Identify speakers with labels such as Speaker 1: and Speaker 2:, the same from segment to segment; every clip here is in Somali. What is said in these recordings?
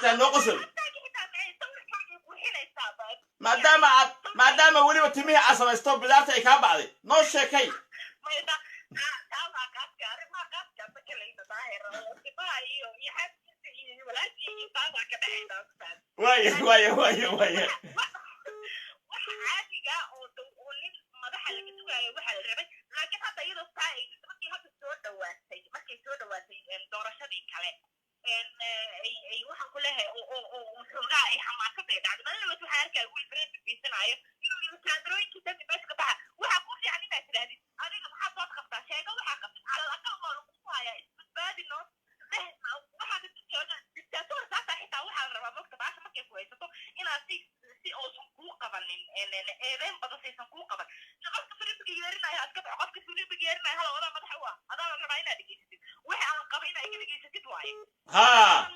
Speaker 1: qostaa noo qosol maadaama weliba timihii aad samaysto bidaarta ay kaa bacday noo sheekay وايه ها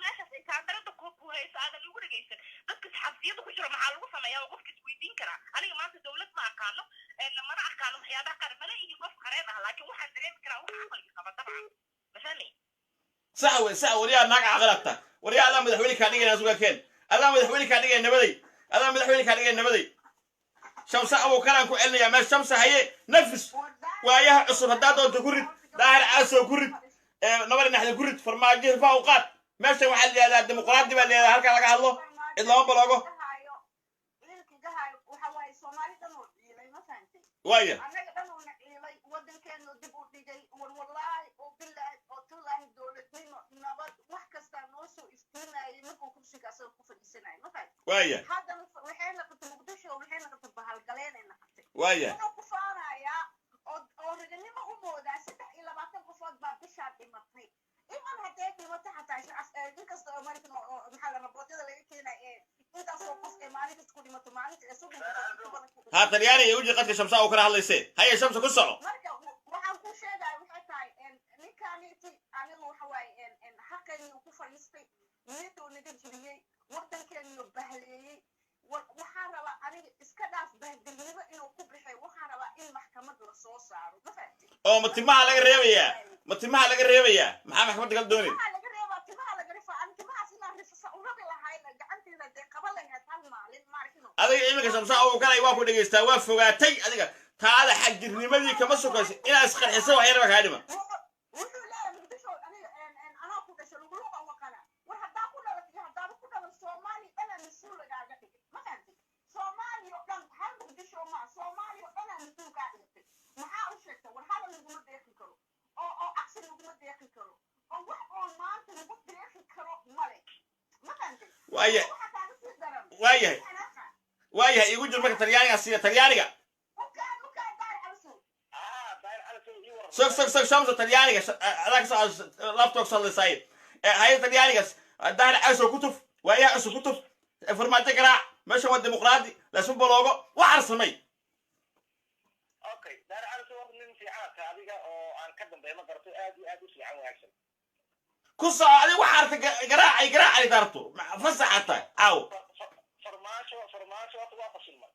Speaker 1: ساعة وريا ناقع عقلتها وريا الله مدحوني كان يجي ناسوكا كين الله مدحوني كان يجي النبدي الله مدحوني كان يجي النبدي شمس أبو كلام كو إلنا يا ما الشمس هي نفس وياها عصب هدادو تكرد داهر عاسو كرد نبري نحن كرد فرماجي رفا وقات ماشي واحد يا الديمقراطي بل هلك لقى الله إلا ما بلاقو ويا ويا ويا ها ترياني يوجي قتل شمساء وكره الله يسير هيا شمسة كل صعو oo matimaha laga reebaya maxaa maxkamadda kala doonay adiga iminka shamsaa oo kale waa ku dhageystaa waa fogaatay adiga taada xajirnimadii kama sokayso inaad isqarxiso wax yarba kaa dhima وايه يقول جل مكة تريانية السيرة تريانية سوق شمسة تريانية راكس لابتوب صلي سايد هاي تريانية داهر عيسو كتب وهي عيسو كتب فرماتي قراع ماشي هو الديمقراطي لا سب لوغو وعرس مي
Speaker 2: اوكي داهر عيسو من في عاك هذيك او عن كدن بما قرتو ادي في عام واكشن
Speaker 1: كوسا علي وحارت قراع علي دارتو فسح حتى عاو فرماشو waa fashilmay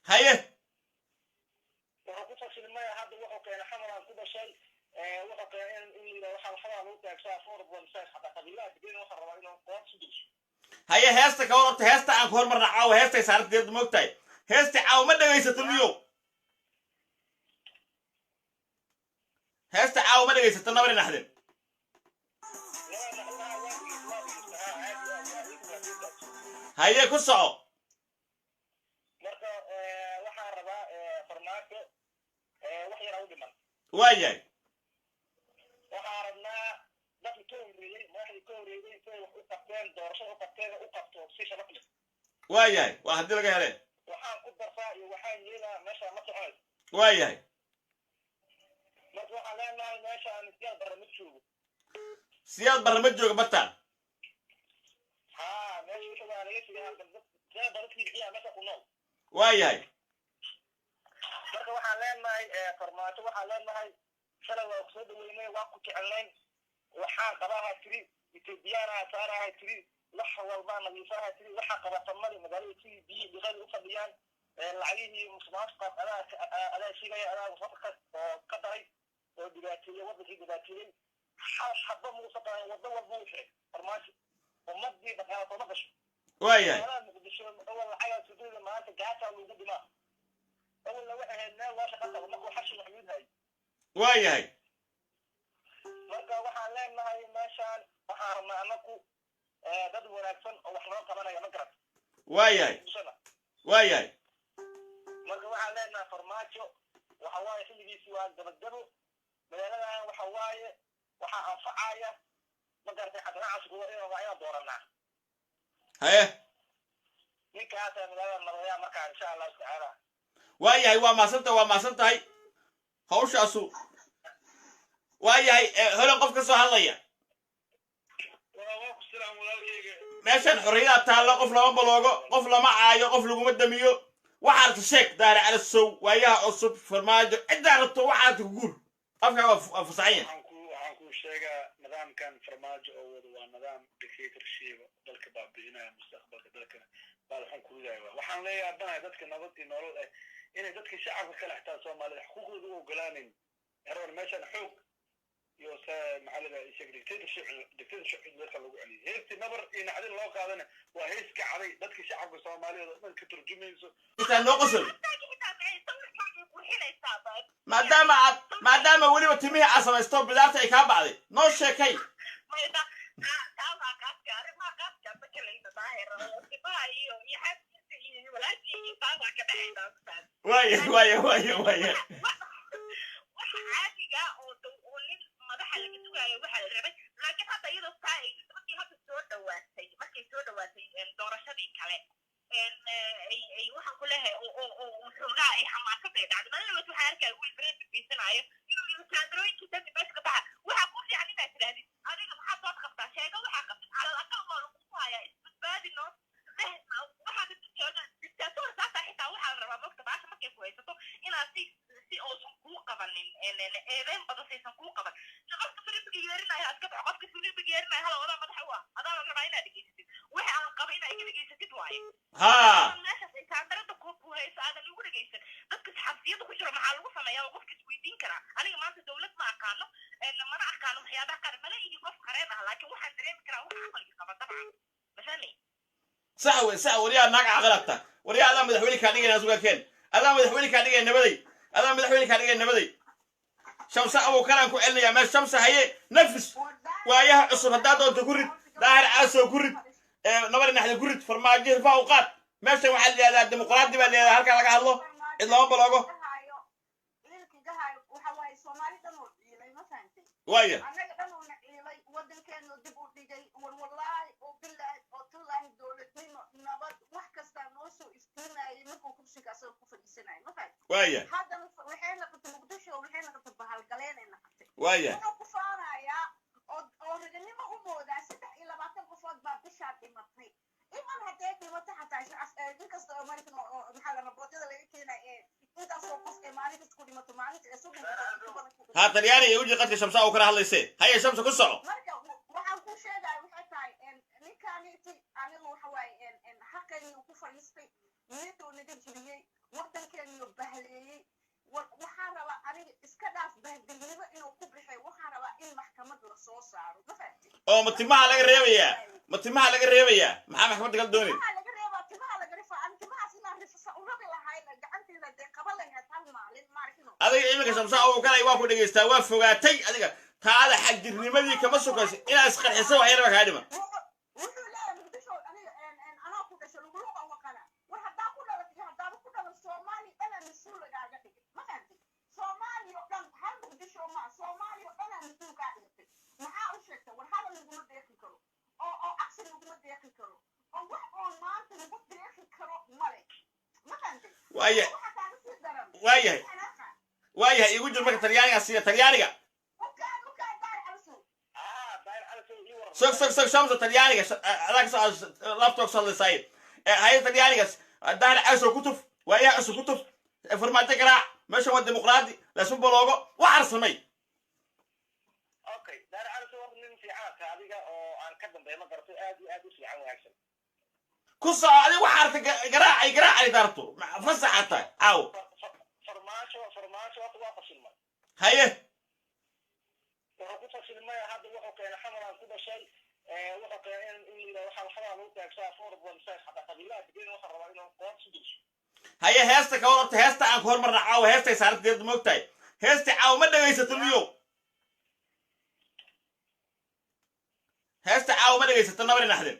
Speaker 1: haye
Speaker 2: wuxuu ku fashilmay hadda wuxuu keenay xamaran ku dhashay wuxuu keenay in ila waxa xamaran loo taagsaa forbon sax hada qabiilada digeen waxa rabaa inuu qof sidiis
Speaker 1: haye heesta ka warta heesta aan ku hormarna caaw heesta saarteed moogtay heesta caaw ma dhageysato miyo heesta caaw ma dhageysato nabari naxdin haye ku soco واياي
Speaker 2: وحاربنا دخل كوري ما حد كوري في وقتين دورشة وقتين وقفتو في شبكة
Speaker 1: واياي واحد لقى عليه
Speaker 2: وحان قدر فاي وحان يلا ماشى ما تعال
Speaker 1: واياي
Speaker 2: مرجوع علينا ماشى نسيان برمجو
Speaker 1: سياد برمجو بطل
Speaker 2: ها ماشي شو عليه زي بركي بيها ماشى قناو
Speaker 1: واياي
Speaker 2: marka waxaan leenahay farmaajo waxaan leenahay shalay waa soo dhaweynay waa ku jecelayn waxaan qabaha tiri Ethiopiana saaraha tiri wax walba nadiifaha tiri waxa qabatamada magaalada tiri biyo dhiqad u fadhiyaan lacagihii musmaasqa ala shigay ala wafaqad ka daray oo dhibaatay wadadii dhibaatay hal xabba muusa tahay wada walba u sheeg farmaajo ummadii dhaqaalaha soo gasho
Speaker 1: waayahay
Speaker 2: magaalada muqdisho awal lacagaha suudada maanta gaasaa lagu dhimaa awalna waxay ahayd meel loo shaqo tago markuu xashi maxamuud hay
Speaker 1: waayahay
Speaker 2: marka waxaan leenahay meeshaan waxaan rabnaa anaku dad wanaagsan oo wax noo qabanaya ma garat
Speaker 1: waayahay waayahay
Speaker 2: marka waxaan leenahay farmaajo waxa waaye xilligiisi waa gabagabo magaaladan waxa waaye waxaa anfacaya ma garatay xadanacaas kuwa inaan dooranaa
Speaker 1: haye
Speaker 2: ninkaasa magaalada maraya markaa insha allahu tacaala
Speaker 1: waayahay waa maasan tahay hawshaasu waayahay holan qof ka soo hadlaya meeshan xorriyada taallo qof lama baloogo qof lama caayo qof laguma damiyo waxaad ka sheeg daare cali sow waayaha cusub farmaajo ciddaa rabto waxaad ku guur afkaa waa fasaxan yahay
Speaker 3: waxaan kuu sheegaa nidaamkan farmaajo oo wada waa nidaam dictatorship dalka baabi'inaya mustaqbalka dalkana baa waxaan ku ridaaya waxaan leeyahay banahay dadka nabad iyo nolol ah inay dadka shacabka kale xitaa soomaalida xuquuqdooda u ogolaanin erwan meeshan xoog iyo maxalida isaga dictatorship dadka lagu celiyo heesti nabar iyo nacdin loo qaadana waa hees kacday dadka shacabka soomaalida oo dhan ka turjumayso
Speaker 1: intaa noo qosol maadaama weliba timihii aad samaysto bidaarta ay kaa bacday noo sheekay waaya
Speaker 4: doorashadii kale waxaan ku leeyahay oo xoogaa ay xamaasadday dhacday malawad waxaa arkaya wiil bareen biisanaayo inuu yidhi kaandarooyinkii dadka meesha ka baxa waxaa ku fiican inaad tidhahdid adiga maxaa dood qabtaa sheega waxaa qabtid calal aqal waa lagu hayaa isbadbaadi noo waxaa dictaatoor saasaa xitaa waxaa la rabaa mogta baasha markay ku haysato inaad si uusan kuu qabanin eedeyn badan saysan kuu qaban qofka filibiga yeerinaya iska baxo qofka filibiga yeerinaya hala wadaa madaxa u ah adaa la rabaa inaad dhegeysatid waxa aan qaba inaad iga dhegeysatid waaye meeshaas ay kaandarada ku hayso aadan igu dhegeysan dadka saxaafiyada ku jira maxaa lagu sameeyaa oo qofka isweydiin karaa aniga maanta dawlad ma aqaano mana aqaano waxyaabaha qaar mana iyo qof qareen ah laakiin waxaan dareemi karaa waxa aqalki qaba dabcan mafahmi
Speaker 1: sax wariyaa naag caqalabta wariyaa adaa madaxweyne kaa dhigayna suga keen adaa madaxweyne kaa dhigay nabaday shamsa abuukaraan ku celinayaa meel shamsa haye nafis waayaha cusub haddaa doonta ku rid daahir caasow ku rid nabari naxda ku rid farmaajo hirfaa u qaad meeshan waxaa la yihahdaa dimuqraadi baa la yihahdaa halkaa laga hadlo cid lama baloogo waaya waaya waaya ها طرياني يوجي قد شمسة أو كره الله يصير هيا شمسة كل صعب
Speaker 5: waxaan ku sheegay waxay tahay ninkaaniti anigu waxa waaye xaqeeni ku fadhiistay niyadoo naga jibiyey wadankeenu bahleeyey waxaan rabaa aniga iska dhaaf bahdilnimo inuu ku bixay waxaan rabaa in maxkamad la soo saaro ma fahamtid
Speaker 1: oo matimaha laga reebayaa maxaa maxkamadda kala doonay adiga iminka shamsa oo kale waa ku dhageystaa waa fogaatay adiga taada xagjirnimadii kama sokayso inaad isqarxiso wax yarba kaa dhima waayahay igu jir marka talyaaniga siiya talyaaniga sog shamsa talyaaniga laptop sallisay hay talyaanigas daahir caasow kutuf waayaha cusub kutuf farmaajo garaac meeshan waa dimuqraadi laysma baloogo waxar samay
Speaker 2: okay daahir caasow nin fiican adiga oo aan ka dambeeyo ma garto aad iyo aad u fiican wanaagsan
Speaker 1: ku soco adiga waxaarta garaacay daarto fasaxa tahay caaw
Speaker 2: farmaajo waa fashilmay
Speaker 1: haye
Speaker 2: wuxuu ku fashilmay hadda wuxuu keenay xamalaan ku dhashay waxa kale in ila waxa la xadaa loo taagsaa foorad wan saas hada qabiilada dibin waxa rabaa inuu qood su dulsho
Speaker 1: haye heesta ka warta heesta aan ku hormarna caawa heestay saarteed moogtahay heesta caawa ma dhagaysato miyo heesta caawa ma dhagaysato nabari naxdin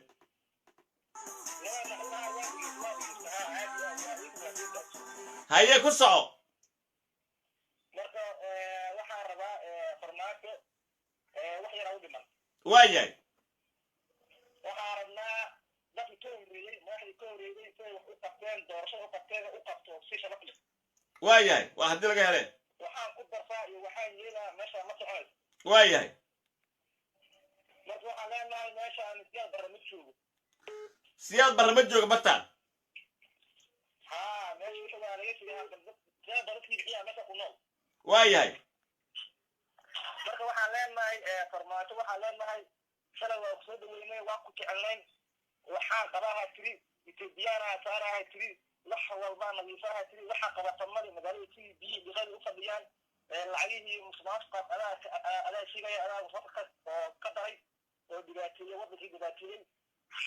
Speaker 1: haye ku soco
Speaker 2: marka waxa rabaa farmaajo wax yar u dhiman
Speaker 1: waayahay
Speaker 2: waxaa rabnaa dadka ka horreeyey madaxdii ka horreeyey intay wax u qabteen doorashada u qabteen u qabto si sharaf leh
Speaker 1: waayahay waa haddii laga heleen
Speaker 2: waxaan ku darsaa iyo waxaan yeelaa meesha ma soconayso
Speaker 1: waayahay
Speaker 2: marka waxaan leenahay meeshaan siyaad barra ma joogo
Speaker 1: siyaad barra ma jooga bataan
Speaker 2: haa meesha wixii waa laga siyaa siyaad barra kiixiyaa meesha ku nool
Speaker 1: waayahay
Speaker 2: marka waxaan leenahay farmaajo waxaan leenahay shalay waa kusoo dhaweynay waa ku jecelnayn waxaan qabaha tiri etoobiyaanaha saaraha tiri wax walbaa nadiifaha tiri waxa qabata mali magaalada tiri biyi biqayl u fadhiyaan lacagihii musuqmaasuqaas adaa sheegaya adaa musuqmaasuqa oo ka daray oo dhibaateeyey wadankii dhibaateeyey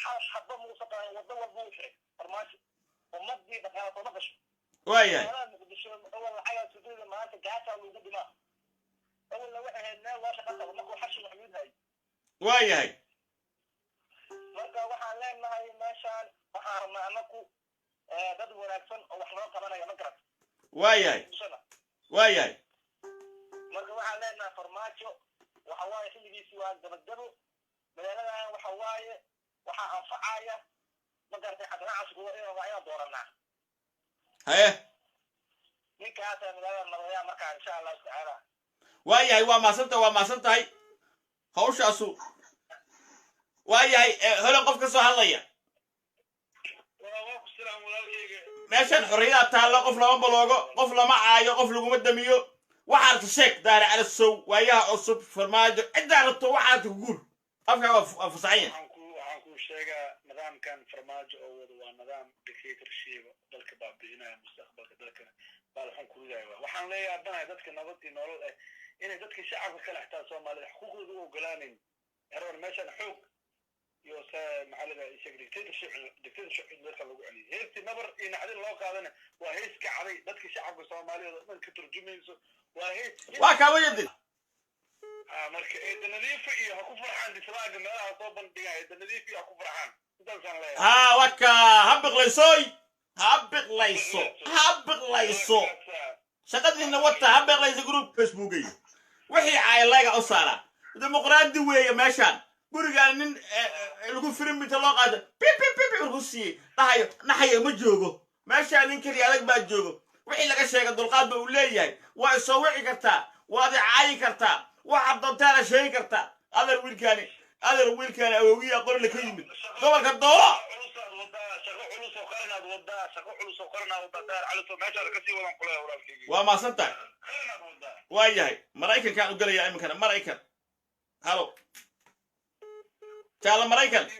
Speaker 2: hal xaba muusa qaadin waddo walba u xiray farmaajo ummadii dhaqaala sooma gasho
Speaker 1: waayahay
Speaker 2: magaalada muqdisho awal lacagaa suduuda maanta gaataa lagu dhimaa awal laga ahayd meel loo shaqa qabo markuu xashi maxmuud hayay
Speaker 1: waayahay
Speaker 2: marka waxaan leenahay meeshaan waxaan rabnaa anaku dad wanaagsan oo wax noo qabanaya ma garat
Speaker 1: waayahay waayahay
Speaker 2: marka waxaan leenahay farmaajo waxa waaye xilligiisi waa gabagabo magaaladan waxa waaye waxaa anfacaya ma garatay xadana cashuura inaan dooranaa
Speaker 1: haye
Speaker 2: ninkaasaa magaalada nabadaya markaa insha allahu tacaala
Speaker 1: waayahay waa maasan tahay hawshaasu waayahay holan qof ka soo hadlaya meeshan xorriyadaa taallo qof lama baloogo qof lama caayo qof laguma damiyo waxaa rabta sheeg daari cali sow waayaha cusub farmaajo ciddaa rabto waxaa rabta guul afkaa waa fasaxan yahay
Speaker 3: waxaan kuu sheegaa nidaamkan farmaajo oo wada waa nidaam dictatorship dalka baabi'inaya mustaqbalka dalkana baalxun ku ridaya waxaan leeyahay haddana dadka nabad iyo nolol ah inay dadka shacabka kale xitaa soomaalida xuquuqdooda u ogolaanin eror meeshan xoog iyo maxaa la isaga dictatorship dadka lagu celiyo heestii nabar iyo naxdin loo qaadana waa hees ka caday dadka shacabka soomaaliyeed oo dhan ka turjumayso waa hees
Speaker 1: waa kaaba yadin
Speaker 3: marka eeda nadiifa iyo ha ku farxaan dislaaga meelaha soo bandhigaan eeda nadiif iyo ha ku farxaan intaasaan leeyahay
Speaker 1: ها وكا هبقليسوي هبقليسو شقدي إنه وطا هبقليسو جروب فيسبوكي وحي عائلة أصارا ديمقراطي ويا ماشان قولي نين لقوا فيلم بتلاقى هذا بي روسي نحيا مجوجو ماشان ينكر يالك باجوجو وحي لك شيء قد القاد بوليه ويسوي كرتا وهذا عاي كرتا وحب تانا شيء كرتا هذا الويل كان أوي أقول لك يمين قبل كالضوء وما صدق وايهاي مرايكن كانوا قال يا إمكان مرايكن هلو تعال مرايكن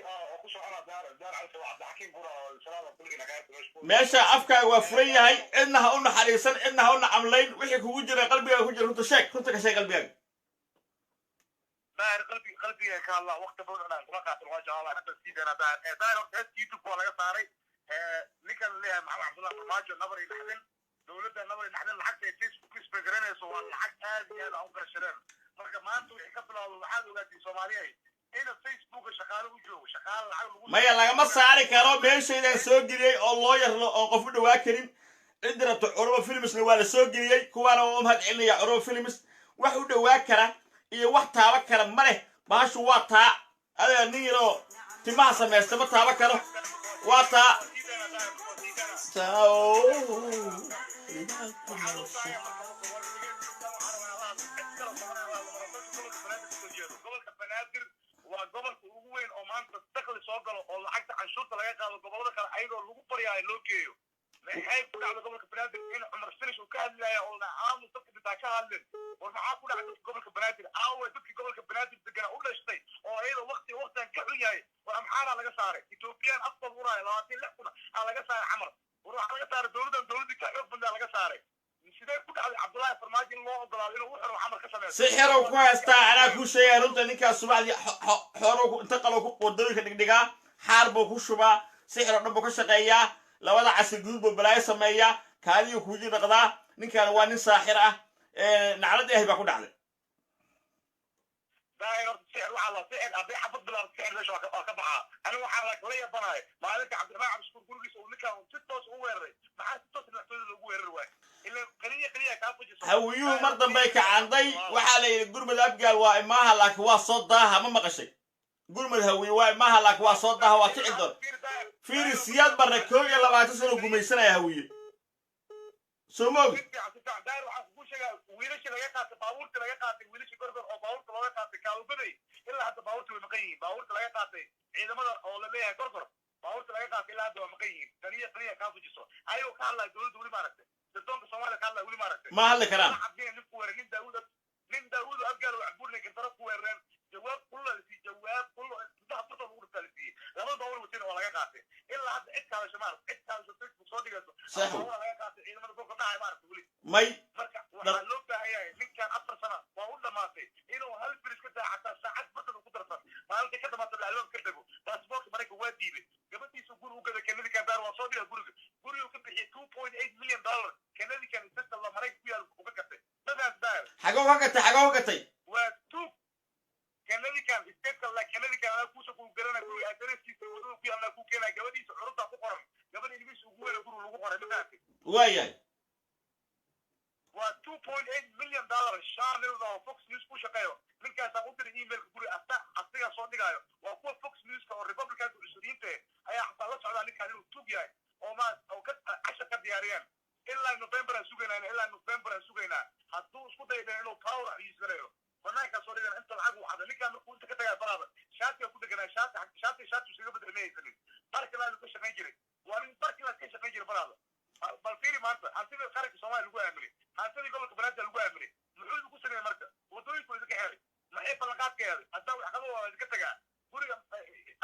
Speaker 1: ماشا أفكار وفرية هاي إنها قلنا حريصا إنها قلنا عملين وحي كوجر قلبي كوجر كنت شاك كنت كشاك قلبي
Speaker 2: داير قلبي كان الله وقت بودنا وقعت الواجهه الله حتى سيدنا داير وقت يوتيوب ولا صاري نكن لها مع عبد الله فرماجو نبري نحن دولتنا نبري نحن لحق فيسبوك اسبغرين سو لحق هذه هذا او قرشرين marka maanta wixii ka bilaawday waxaad ogaatay Soomaaliya in Facebook shaqaale u joogo shaqaale lacag lagu
Speaker 1: maya lagama saari karo meeshaydan soo geliyay oo lawyer oo qof u dhawaa karin cidrato Urba Films waa la soo geliyay kuwaana oo mahad celinaya Urba Films wax u dhawaa kara iyo wax taaba kara male baashu waa taa adaa niiro timaha sameeysta ma taaba karo waa taa
Speaker 2: gobolka ugu weyn oo maanta dakhli soo galo oo lacagta canshuurta laga qaado gobolada kale ayadoo lagu baryayo loo geeyo maxay ku dhacdo gobolka banaadir in cumar finish uu ka hadlayo oo aamus dadka bitaa ka hadlin war maxaa ku dhacday gobolka banaadir aawe dadkii gobolka banaadir degana u dhashtay oo ayadoo waqtigan ka xun yahay war amxaara laga saaray ethiopian afdal uraayo 26 kuna laga saaray camar war waxa laga saaray dowladii ka xoog badan laga saaray
Speaker 3: sidee ku dhacday cabdullaahi farmaajo in loo ogolaado inuu wuxuu xamar ka sameeyo
Speaker 1: sixiruu ku haystaa anaa kuu sheegaya runta ninkaas subaxdii xooruu inta qalo wadooyinka dhigdhigaa xaar buu ku shubaa sixir oo dhan buu ka shaqeeyaa labada casir guud buu balaayo sameeyaa kaadiyuu kuuji dhaqdaa ninkan waa nin saaxir ah naclad ilaahay baa ku dhacday
Speaker 3: daahir sixir waxaa la sixir haddii xabad bilaab sixir meesha waa ka baxaa aniga waxaa la yaabanahay maalinta cabdiraxmaan cabdishukuur gurigiisa uu ninkan si toos u weeraray maxaa si toos madaxtooyada loogu weerari waayo ila keliya kaa fujiso
Speaker 1: hawiyuhu mar dambey kacanday waxaa la yidhi gurmud abgaal waa imaaha laakiin waa soo daaha ma maqashay gurmud hawiye waa imaaha laakiin waa soo daaha waa kici doon fiiri siyaad barre 21 sano gumaysanaya hawiye soo moog
Speaker 3: daahir waxaa kugu sheegaa wiilashii laga qaatay baabuurtii laga qaatay wiilashii gorgor oo baabuurta looga qaatay kaalubaday ilaa hadda baabuurta way maqan yihiin baabuurta laga qaatay ciidamada oo la leeyahay gorgor baabuurta laga qaatay ilaa hadda waa maqan yihiin kaliya kaa fujiso ayuu ka hadlaya dowladda weli maaragtay sirdoonka soomaaliya ka hadlaya weli maaragtay
Speaker 1: ma hadli karaan
Speaker 3: nin ku weeray nin daawuud abgaal oo cabuurna gardaro ku weerareen jawaab kulla la siiyey jawaab kulla intaha furta lagu dhiftaa la siiyey laba baawur watin oo laga qaatay ilaa hadda cid kaadasho maaragta cid kaadasho facebook soo dhigayso baawura laga qaatay ciidamada golka dhahay maaragta weli
Speaker 1: may
Speaker 3: marka waxaa loo baahan yahay ninkan 4 sano waa u dhamaatay inuu hal biris ka daa xataa saacad bartan ku darsan maalinta ka dhamaata lacaloon ka dego baasaboorka marayka waa diiday gabadhiisa guri u gada kanadi kan daar waa soo dhiga guriga ka bixiyay $2.8 million kanadi kan system la marayka ku yaal uga gatay dadaas daar
Speaker 1: xagoo gatay
Speaker 3: waa tuug kanadi kan isteedka la kanadi kan ana kuusa ku garanay guriga adreskiisa wadada ku yaal ku keenay gabadhiisa curunta ku qoran gabadha ilmihiisa ugu weera guriga lagu qoray midnaasi
Speaker 1: waayahay
Speaker 3: waa $2.8 million shaan oo Fox News ku shaqeeyo ninkaas u diray email guri asiga soo dhigayo waa kuwa Fox News oo Republicans cusuriinta ayaa xataa la socda ninkan inuu tug yahay oo ma oo ka casha ka diyaariyaan ilaa November aan sugaynaa hadduu isku dayo inuu power ayisgareeyo banaanka soo dhigan inta lacag uu xaday ninkan markuu inta ka tagay baraada shaati ku dhaganaa shaati isaga bedelmaysan barkala ka shaqeyn jiray waa nin barkala ka shaqeyn jiray baraada bal fiiri maanta hantida qaranka Soomaaliya lagu aaminay hantida gobolka Banaadir lagu aaminay muxuu ku sameeyay marka wadooyinku iska xeeray maxay ballanqaadkeeda hadda wax qabo waa iska tagaa guriga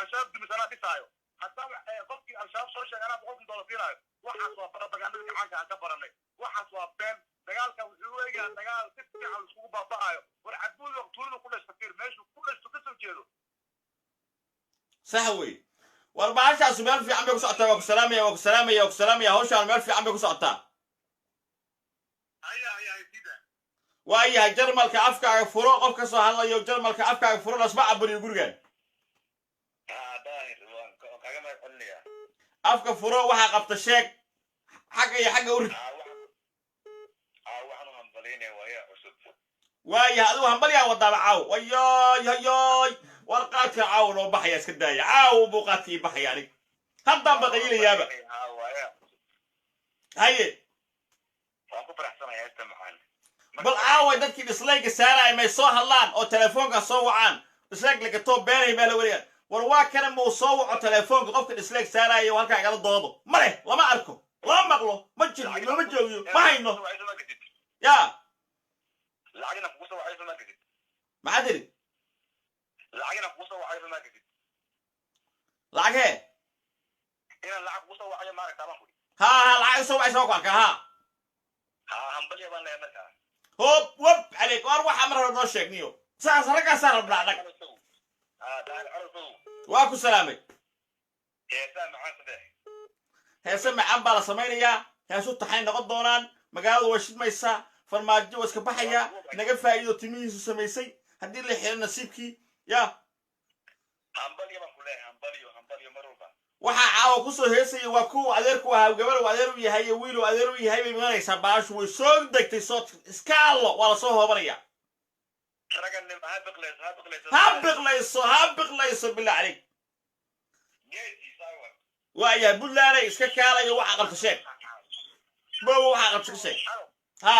Speaker 3: ashaab dimisana dhisaayo hadda qofkii ashaab soo sheegay ana $100 fiiraayo waxaas waa propaganda gacanka aan ka baranay waxaas waa been dagaalka wuxuu weeyaa dagaal si fiican isku baabaayo war cabuud waqtiga ku dhashay fiir meeshu ku dhashay ka soo jeedo
Speaker 1: sax wey war baashaas meel fiican bay ku socotaa waa ku salaamaya hawshaan meel fiican bay ku socotaa waayahay jarmalka afkaaga furo qof ka soo hadlayo jarmalka afkaaga furo lasma caburiyo gurigan afka furo waxaa qabta sheeg xagga iyo xagga uri waayahay adigu hambalyaa wadaaba caaw wayoy war qaadka caaw noo baxaya iska daaya caaw buu qaadkii baxaya anig haddaan baqayilayaaba haye bal caaway dadkii dislayga saaraya may soo hadlaan oo telefoonka soo wacaan dislayg lagatoo beenay baa la weligaan war waa kana muu soo waco telefoonka qofka dislayg saaraya oo halkaa igala doodo ma leh lama arko lama maqlo ma jiro lama joogiyo ma hayno ya maxaa tiri lacag hee ha lacag soo wacay soo arka ha hop wop عليك واروح امر نو شيغنيو ساس رقا صار بلادك واكو سلامي هيسا معان بالا سمينيا هيسو تحين نقد دونان مقالة وشد ميسا فرماجو اسك بحيا نقا فايدو تميسو سميسي هدي اللي حيال نصيبكي يا waxaa caawa ku soo heesay waa ku adeerku ahaa gabar uu adeer u yahay wiil uu adeer u yahay bay imanaysaa baashu way soo degtay soo iskaalo waa la soo hoobanaya ha biqlayso bilaa calig waayahay buntlaanay iska kaalayo waxaa qabta sheeg bowo waxaa qabta ka sheeg ha